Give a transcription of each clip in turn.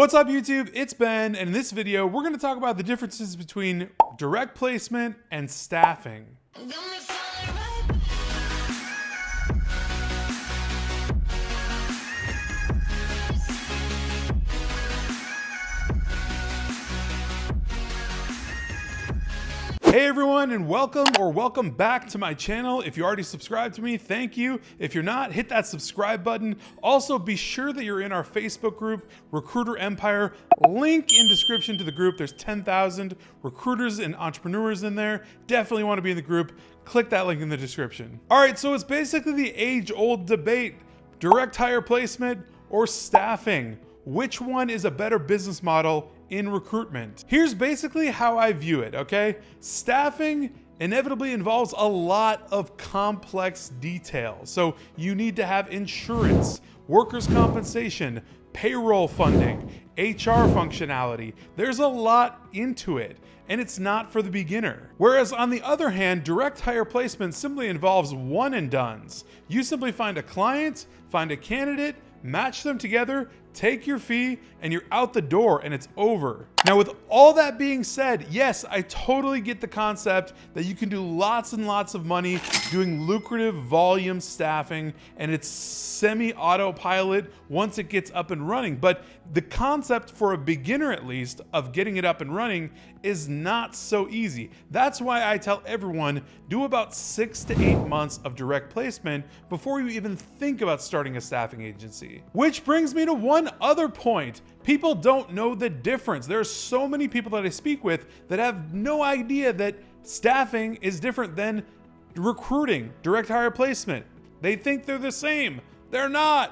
What's up YouTube? It's Ben, and in this video, we're gonna talk about the differences between direct placement and staffing. Hey everyone, and welcome back to my channel. If you already subscribed to me, thank you. If you're not, hit that subscribe button. Also, be sure that you're in our Facebook group, Recruiter Empire. Link in description to the group. There's 10,000 recruiters and entrepreneurs in there. Definitely want to be in the group. Click that link in the description. All right, so it's basically the age-old debate: direct hire placement or staffing. Which one is a better business model in recruitment? Here's basically how I view it, okay? Staffing inevitably involves a lot of complex details. So you need to have insurance, workers' compensation, payroll funding, HR functionality. There's a lot into it, and it's not for the beginner. Whereas on the other hand, direct hire placement simply involves one and dones. You simply find a client, find a candidate, match them together, take your fee, and you're out the door and it's over. Now, with all that being said, yes, I totally get the concept that you can do lots and lots of money doing lucrative volume staffing, and it's semi-autopilot once it gets up and running. But the concept, for a beginner at least, of getting it up and running is not so easy. That's why I tell everyone, do about 6 to 8 months of direct placement before you even think about starting a staffing agency. Which brings me to one other point. People don't know the difference. There are so many people that I speak with that have no idea that staffing is different than recruiting, direct hire placement. They think they're the same. They're not.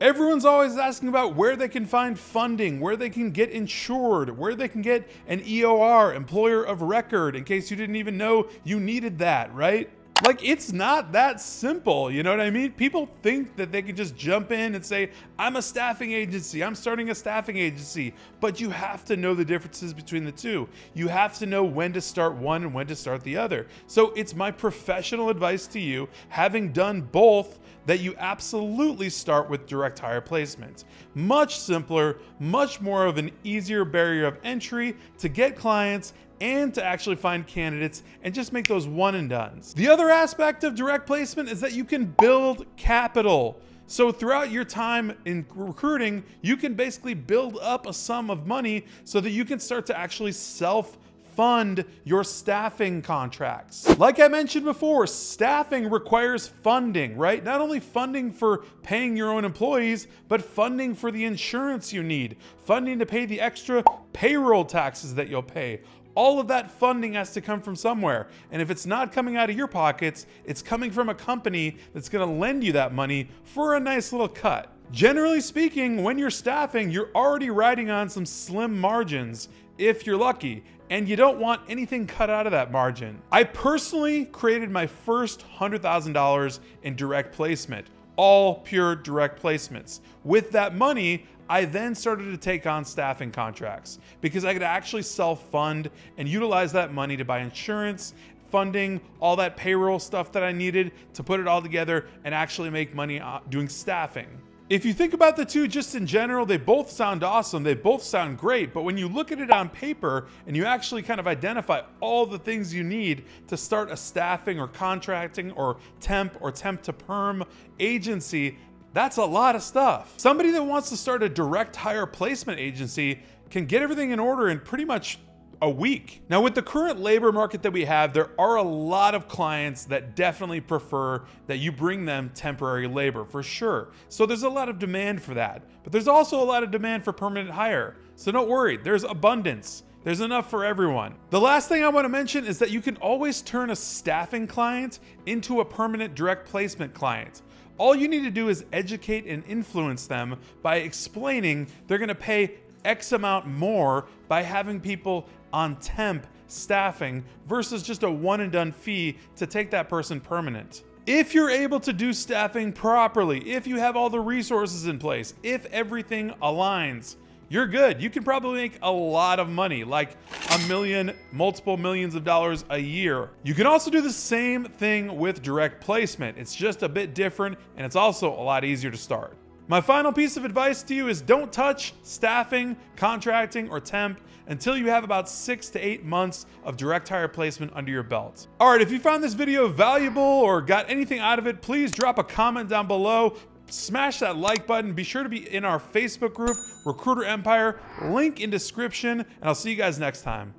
Everyone's always asking about where they can find funding, where they can get insured, where they can get an EOR, employer of record, in case you didn't even know you needed that, right? Like, it's not that simple, you know what I mean? People think that they can just jump in and say, I'm a staffing agency, I'm starting a staffing agency, but you have to know the differences between the two. You have to know when to start one and when to start the other. So it's my professional advice to you, having done both, that you absolutely start with direct hire placement. Much simpler, much more of an easier barrier of entry to get clients and to actually find candidates and just make those one and dones. The other aspect of direct placement is that you can build capital. So throughout your time in recruiting, you can basically build up a sum of money so that you can start to actually self-fund your staffing contracts. Like I mentioned before, staffing requires funding, right? Not only funding for paying your own employees, but funding for the insurance you need, funding to pay the extra payroll taxes that you'll pay. All of that funding has to come from somewhere. And if it's not coming out of your pockets, it's coming from a company that's gonna lend you that money for a nice little cut. Generally speaking, when you're staffing, you're already riding on some slim margins, if you're lucky, and you don't want anything cut out of that margin. I personally created my first $100,000 in direct placement, all pure direct placements. With that money, I then started to take on staffing contracts because I could actually self-fund and utilize that money to buy insurance, funding, all that payroll stuff that I needed to put it all together and actually make money doing staffing. If you think about the two just in general, they both sound awesome, they both sound great, but when you look at it on paper and you actually kind of identify all the things you need to start a staffing or contracting or temp to perm agency, that's a lot of stuff. Somebody that wants to start a direct hire placement agency can get everything in order in pretty much a week. Now, with the current labor market that we have, there are a lot of clients that definitely prefer that you bring them temporary labor, for sure. So there's a lot of demand for that, but there's also a lot of demand for permanent hire. So don't worry, there's abundance. There's enough for everyone. The last thing I want to mention is that you can always turn a staffing client into a permanent direct placement client. All you need to do is educate and influence them by explaining they're gonna pay X amount more by having people on temp staffing versus just a one and done fee to take that person permanent. If you're able to do staffing properly, if you have all the resources in place, if everything aligns, you're good. You can probably make a lot of money, like $1 million, multiple millions of dollars a year. You can also do the same thing with direct placement. It's just a bit different, and it's also a lot easier to start. My final piece of advice to you is don't touch staffing, contracting, or temp until you have about 6 to 8 months of direct hire placement under your belt. All right, if you found this video valuable or got anything out of it, please drop a comment down below. Smash that like button. Be sure to be in our Facebook group, Recruiter Empire. Link in description, and I'll see you guys next time.